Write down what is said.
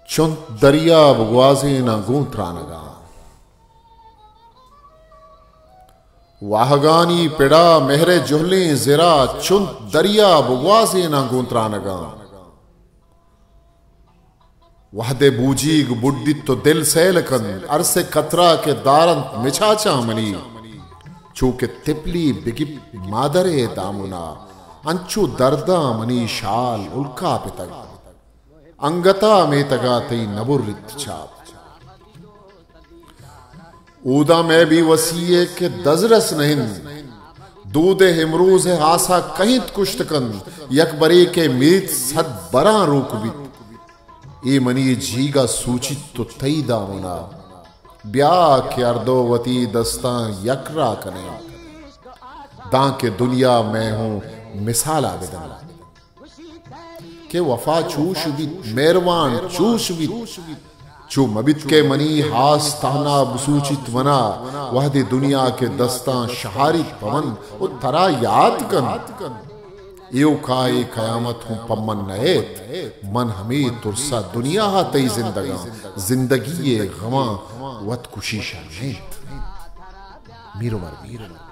चुन दरिया बगवाजे ना गूंत्रानगा वाहगानी पिड़ा मेहरे जुहले जिरा चुन दरिया बगवाजे ना गूंत्रानगा वहदे बूजीग बुड्डी तो दिल सैलकन अरसे कतरा के दारंत मिछाचा मनी चूके तिपली बिगिप मादरे दामुना अंचू दर्दा मनी शाल उल्का पितग अंगता में तगा तई नबुर्रित छाप ऊदा में भी वसीए के दजरस नहीं दूदे हिमरूज है आसा कहीं कुश्तकन यकबरे के मीत सद बरा रूकबित ए मनी जीगा सूचित तो तई दामुना ब्या के अर्दोवती दस्ता यकरा कने दां के दुनिया में हूं मिसाल आवेदन के वफा चूश बित मेहरबान चूश बित चू मबित के मनी हास ताना बसूचित वना वहदे दुनिया के दस्ता शहारित पवन उत्तरा याद कन यो काए कयामत हूं पम्मन नएत मन हमें तुरसा दुनिया हा तई जिंदगी ये गमा वत कुशीशा नहीं मीरो मर